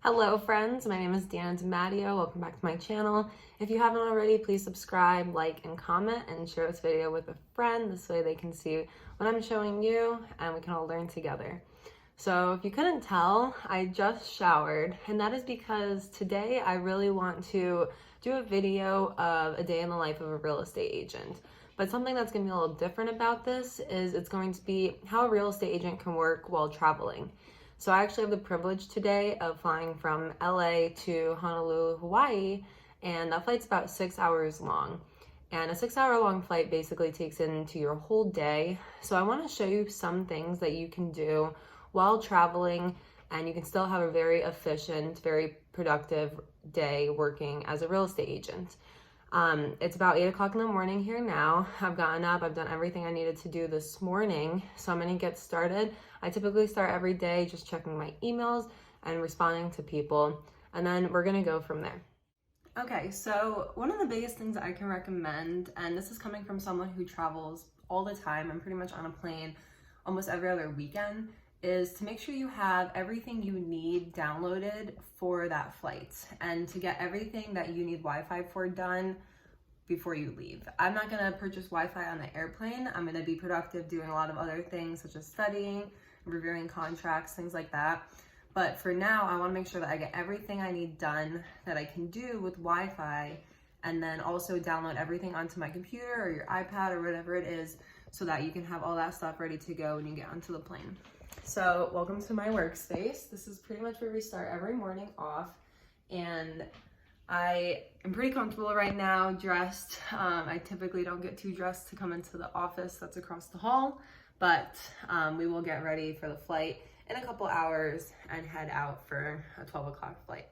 Hello friends, my name is Deanna DeMattio. Welcome back to my channel. If you haven't already, please subscribe, like, and comment, and share this video with a friend. This way they can see what I'm showing you and we can all learn together. So if you couldn't tell, I just showered, and that is because today I really want to do a video of a day in the life of a real estate agent. But something that's going to be a little different about this is it's going to be how a real estate agent can work while traveling. So I actually have the privilege today of flying from LA to Honolulu, Hawaii, and that flight's about 6 hours long. And a 6 hour long flight basically takes into your whole day. So I want to show you some things that you can do while traveling, and you can still have a very efficient, very productive day working as a real estate agent. It's about 8 o'clock in the morning here now. I've gotten up, I've done everything I needed to do this morning, so I'm gonna get started. I typically start every day just checking my emails and responding to people, and then we're gonna go from there. Okay, so one of the biggest things I can recommend, and this is coming from someone who travels all the time, I'm pretty much on a plane almost every other weekend, is to make sure you have everything you need downloaded for that flight and to get everything that you need Wi-Fi for done before you leave. I'm not gonna purchase Wi-Fi on the airplane. I'm gonna be productive doing a lot of other things such as studying, reviewing contracts, things like that. But for now, I wanna make sure that I get everything I need done that I can do with Wi-Fi, and then also download everything onto my computer or your iPad or whatever it is so that you can have all that stuff ready to go when you get onto the plane. So welcome to my workspace. This is pretty much where we start every morning off, and I am pretty comfortable right now dressed. I typically don't get too dressed to come into the office that's across the hall, but we will get ready for the flight in a couple hours and head out for a 12 o'clock flight.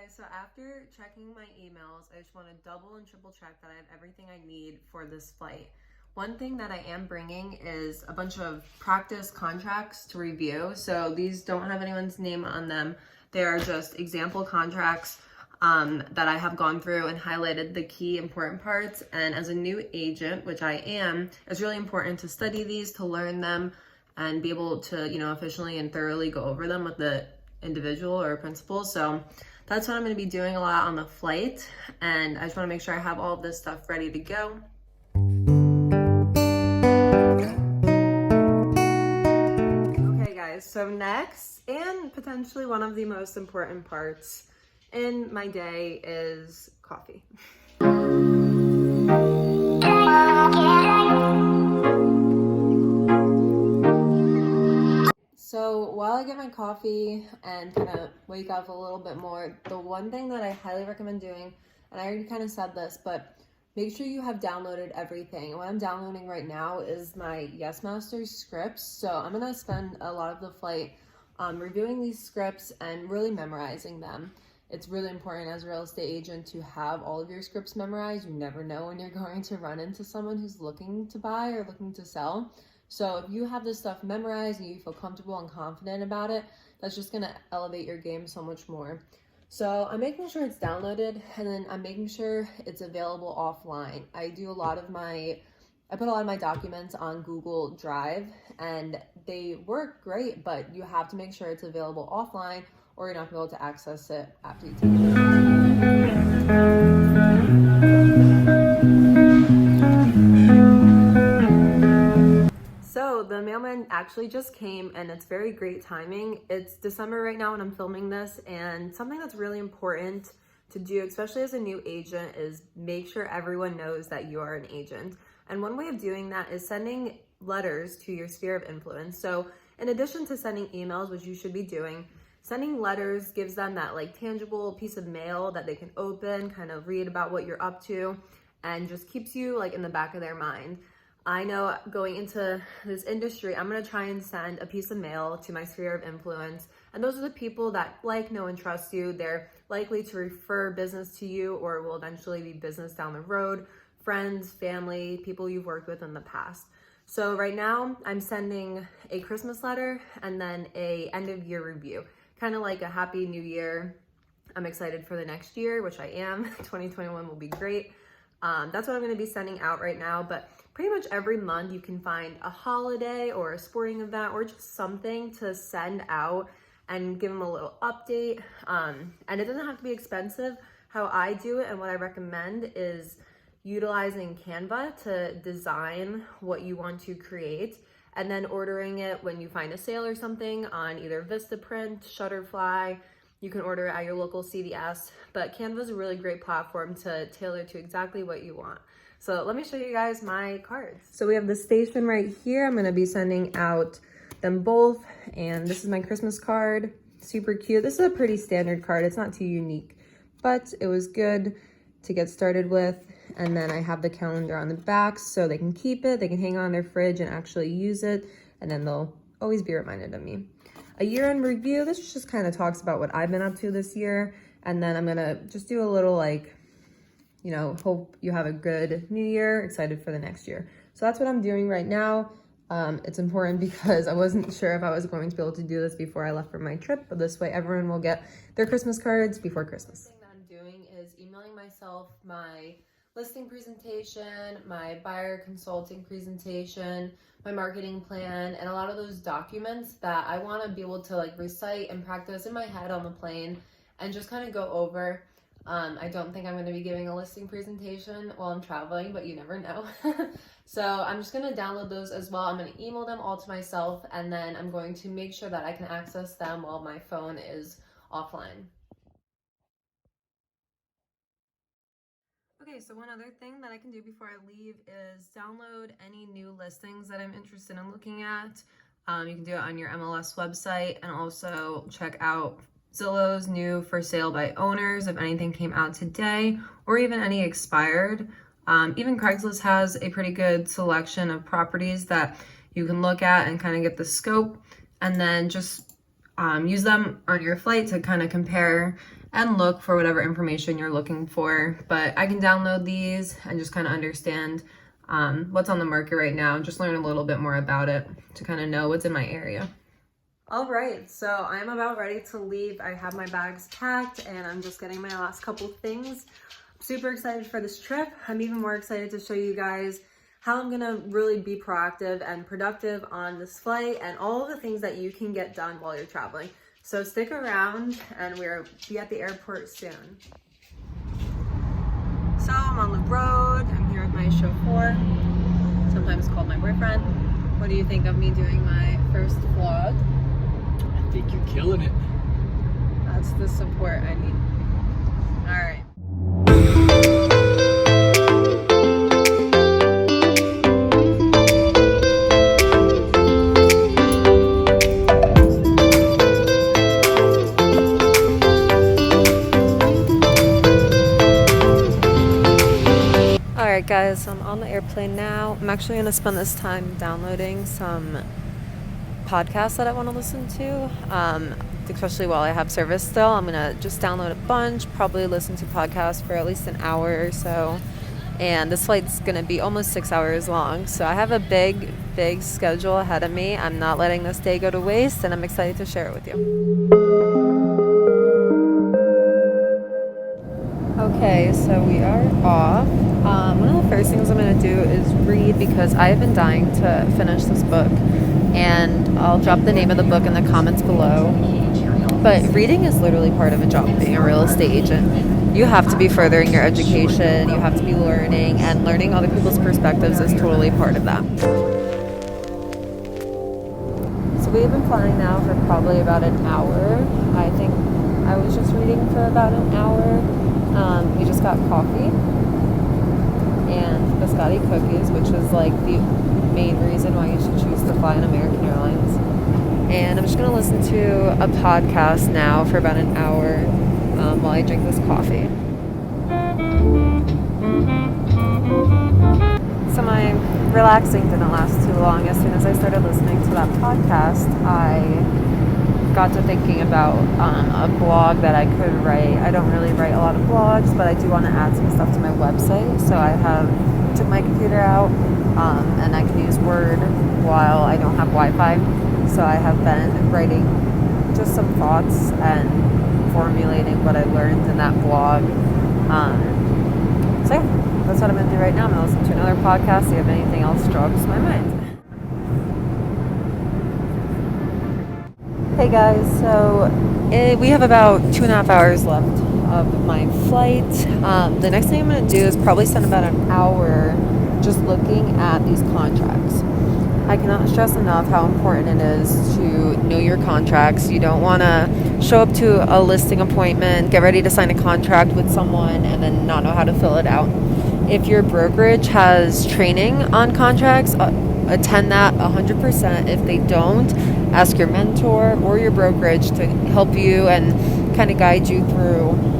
So after checking my emails, I just want to double and triple check that I have everything I need for this flight. One thing that I am bringing is a bunch of practice contracts to review. So these don't have anyone's name on them. They are just example contracts that I have gone through and highlighted the key important parts. And as a new agent, which I am, it's really important to study these, to learn them, and be able to, efficiently and thoroughly go over them with the individual or principal. So that's what I'm going to be doing a lot on the flight, and I just want to make sure I have all of this stuff ready to go. Okay guys, so next, and potentially one of the most important parts in my day, is coffee. So while I get my coffee and kind of wake up a little bit more, the one thing that I highly recommend doing, and I already kind of said this, but make sure you have downloaded everything. And what I'm downloading right now is my Yes Masters scripts. So I'm going to spend a lot of the flight reviewing these scripts and really memorizing them. It's really important as a real estate agent to have all of your scripts memorized. You never know when you're going to run into someone who's looking to buy or looking to sell. So if you have this stuff memorized and you feel comfortable and confident about it, that's just going to elevate your game so much more. So I'm making sure it's downloaded, and then I'm making sure it's available offline. I put a lot of my documents on Google Drive, and they work great, but you have to make sure it's available offline or you're not going to be able to access it after you take it. So the mailman actually just came, and it's very great timing. It's December right now when I'm filming this, and something that's really important to do, especially as a new agent, is make sure everyone knows that you are an agent. And one way of doing that is sending letters to your sphere of influence. So in addition to sending emails, which you should be doing, sending letters gives them that tangible piece of mail that they can open, kind of read about what you're up to, and just keeps you in the back of their mind. I know going into this industry, I'm going to try and send a piece of mail to my sphere of influence. And those are the people that know, and trust you. They're likely to refer business to you, or will eventually be business down the road, friends, family, people you've worked with in the past. So right now I'm sending a Christmas letter and then a end of year review, kind of like a happy new year. I'm excited for the next year, which I am. 2021 will be great. That's what I'm going to be sending out right now. But pretty much every month you can find a holiday or a sporting event or just something to send out and give them a little update. And it doesn't have to be expensive. How I do it and what I recommend is utilizing Canva to design what you want to create, and then ordering it when you find a sale or something on either Vistaprint, Shutterfly. You can order it at your local CVS, but Canva is a really great platform to tailor to exactly what you want. So let me show you guys my cards. So we have the station right here. I'm gonna be sending out them both, and this is my Christmas card. Super cute. This is a pretty standard card. It's not too unique, but it was good to get started with. And then I have the calendar on the back so they can keep it, they can hang on their fridge and actually use it, and then they'll always be reminded of me. A year-end review, this just kind of talks about what I've been up to this year, and then I'm gonna just do a little like, you know, hope you have a good new year, excited for the next year. So that's what I'm doing right now. It's important because I wasn't sure if I was going to be able to do this before I left for my trip, but this way everyone will get their Christmas cards before Christmas. The thing that I'm doing is emailing myself my listing presentation, my buyer consulting presentation, my marketing plan, and a lot of those documents that I want to be able to like recite and practice in my head on the plane and just kind of go over. I don't think I'm going to be giving a listing presentation while I'm traveling, but you never know. So I'm just going to download those as well. I'm going to email them all to myself, and then I'm going to make sure that I can access them while my phone is offline. Okay, so one other thing that I can do before I leave is download any new listings that I'm interested in looking at. You can do it on your MLS website, and also check out Zillow's new for sale by owners if anything came out today, or even any expired. Even Craigslist has a pretty good selection of properties that you can look at and kind of get the scope, and then just use them on your flight to kind of compare and look for whatever information you're looking for. But I can download these and just kind of understand what's on the market right now, just learn a little bit more about it to kind of know what's in my area. All right, so I'm about ready to leave. I have my bags packed and I'm just getting my last couple things. I'm super excited for this trip. I'm even more excited to show you guys how I'm gonna really be proactive and productive on this flight and all of the things that you can get done while you're traveling. So stick around and we'll be at the airport soon. So I'm on the road. I'm here with my chauffeur, sometimes called my boyfriend. What do you think of me doing my first vlog? I think you're killing it. That's the support I need. All right. Alright guys, I'm on the airplane now. I'm actually going to spend this time downloading some podcasts that I want to listen to, especially while I have service still. I'm going to just download a bunch, probably listen to podcasts for at least an hour or so. And this flight's going to be almost 6 hours long, so I have a big schedule ahead of me. I'm not letting this day go to waste, and I'm excited to share it with you. Okay, so we are off. One of the first things I'm going to do is read, because I have been dying to finish this book, and I'll drop the name of the book in the comments below. But reading is literally part of a job, being a real estate agent. You have to be furthering your education, you have to be learning, and learning other people's perspectives is totally part of that. So we've been flying now for probably about an hour. I think I was just reading for about an hour. We just got coffee and biscotti cookies, which is like the main reason why you should choose to fly on American Airlines. And I'm just going to listen to a podcast now for about an hour while I drink this coffee. So my relaxing didn't last too long. As soon as I started listening to that podcast, I got to thinking about a blog that I could write. I don't really write a lot of blogs, but I do want to add some stuff to my website. So I took my computer out and I can use Word while I don't have Wi-Fi. So I have been writing just some thoughts and formulating what I learned in that blog. So yeah, that's what I'm gonna do right now. I'm gonna listen to another podcast, see if anything else jogs my mind. Hey guys, so we have about 2.5 hours left of my flight. The next thing I'm going to do is probably spend about an hour just looking at these contracts. I cannot stress enough how important it is to know your contracts. You don't want to show up to a listing appointment, get ready to sign a contract with someone, and then not know how to fill it out. If your brokerage has training on contracts, attend that 100%. If they don't, ask your mentor or your brokerage to help you and kind of guide you through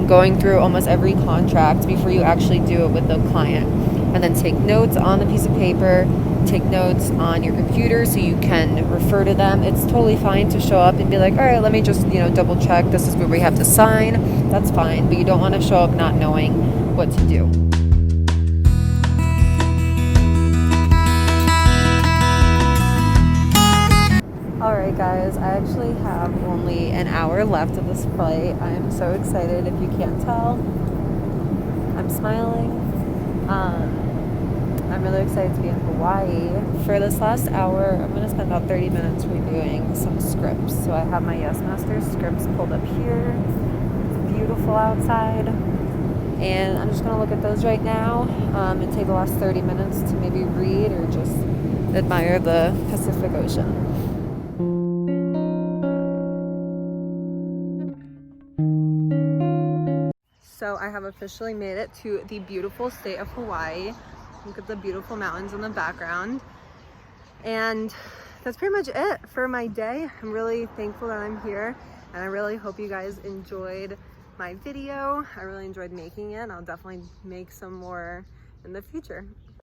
going through almost every contract before you actually do it with the client. And then take notes on the piece of paper, take notes on your computer so you can refer to them. It's totally fine to show up and be like, all right, let me just, double check. This is where we have to sign. That's fine. But you don't want to show up not knowing what to do. Alright guys, I actually have only an hour left of this flight. I am so excited if you can't tell. I'm smiling. I'm really excited to be in Hawaii. For this last hour, I'm going to spend about 30 minutes reviewing some scripts. So I have my Yes Master scripts pulled up here. It's beautiful outside. And I'm just going to look at those right now and take the last 30 minutes to maybe read or just admire the Pacific Ocean. So I have officially made it to the beautiful state of Hawaii. Look at the beautiful mountains in the background. And that's pretty much it for my day. I'm really thankful that I'm here, and I really hope you guys enjoyed my video. I really enjoyed making it. I'll definitely make some more in the future.